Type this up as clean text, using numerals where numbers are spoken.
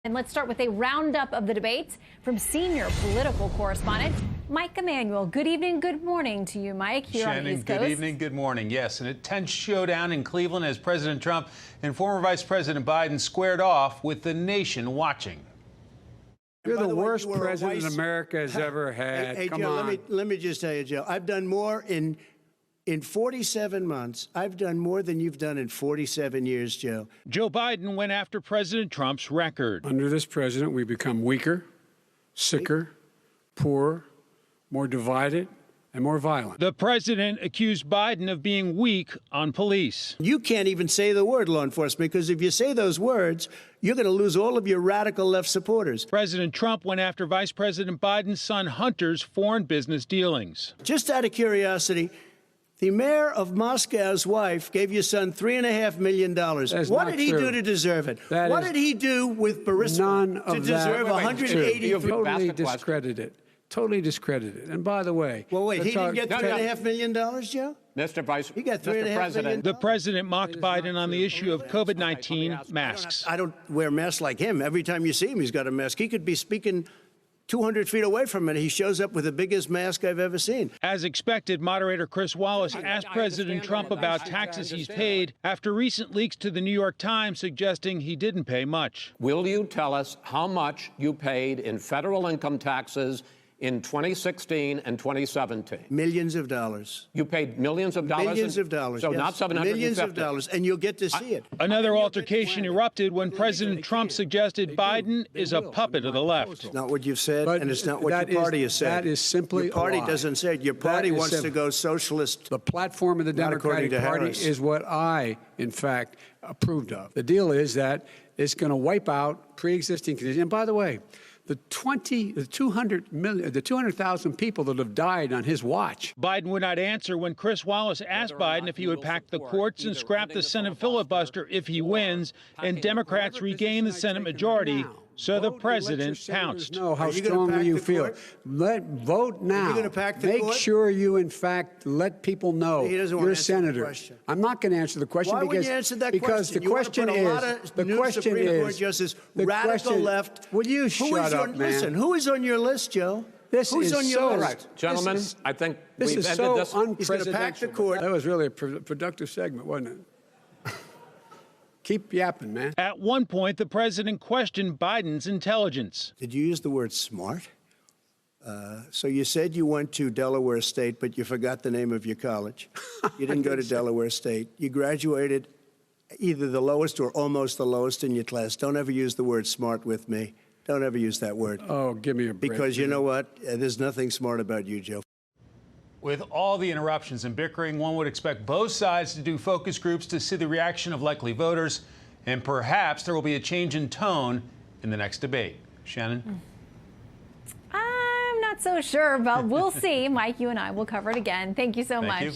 And let's start with a roundup of the debates from senior political correspondent Mike Emanuel. Good evening, good morning to you, Mike, here on the East Coast. Good evening, good morning. Yes, an intense showdown in Cleveland as President Trump and former Vice President Biden squared off with the nation watching. You're the worst president America has ever had. Hey, Come Joe, on. let me just tell you, Joe, I've done more in 47 months. I've done more than you've done in 47 years, Joe. Joe Biden went after President Trump's record. Under this president, we become weaker, sicker, poorer, more divided, and more violent. The president accused Biden of being weak on police. You can't even say the word law enforcement, because if you say those words, you're going to lose all of your radical left supporters. President Trump went after Vice President Biden's son Hunter's foreign business dealings. Just out of curiosity, the mayor of Moscow's wife gave your son $3.5 million. What did he do to deserve it? What did he do with Burisma to deserve $183 million? Totally discredited. Totally discredited. And by the way, well, wait, he didn't get $3.5 million, Joe? Mr. Vice, he got $3.5 million. The president mocked Biden on the issue of COVID-19 masks. I don't wear masks like him. Every time you see him, he's got a mask. He could be speaking 200 feet away from it. He shows up with the biggest mask I've ever seen. As expected, moderator Chris Wallace asked President Trump about taxes he's paid after recent leaks to the New York Times suggesting he didn't pay much. Will you tell us how much you paid in federal income taxes in 2016 and 2017? Millions of dollars. You paid millions of dollars? Millions of dollars. So yes. not 750. Millions of dollars, and you'll get to see it. Another altercation erupted when President Trump suggested Biden is a puppet of the left. It's not what you've said, and it's not what your party has said. That is simply your party a lie. doesn't say it. Your party wants to go socialist. The platform of the Democratic Party is what I, in fact, approved of. The deal is that it's going to wipe out pre-existing conditions. And by the way, the 200,000 people that have died on his watch. Biden would not answer when Chris Wallace asked Biden if he would pack the courts and scrap the Senate filibuster if he wins and Democrats regain the Senate majority. So the president pounced. Know how strongly you feel. Vote now. Make sure you, in fact, let people know you're a senator. I'm not going to answer the question. Why would you answer that question? The question is, radical left. Will you shut up, man? Listen, who is on your list, Joe? Who's on your list? Right. Gentlemen, I think this is so unprecedented. He's going to pack the court. That was really a productive segment, wasn't it? Keep yapping, man. At one point, the president questioned Biden's intelligence. Did you use the word smart? So you said you went to Delaware State, but you forgot the name of your college. You didn't go to Delaware State. You graduated either the lowest or almost the lowest in your class. Don't ever use the word smart with me. Don't ever use that word. Oh, give me a break. Because you know what? There's nothing smart about you, Joe. With all the interruptions and bickering, one would expect both sides to do focus groups to see the reaction of likely voters, and perhaps there will be a change in tone in the next debate. Shannon? I'm not so sure, but we'll see. Mike, you and I will cover it again. Thank you so much. You.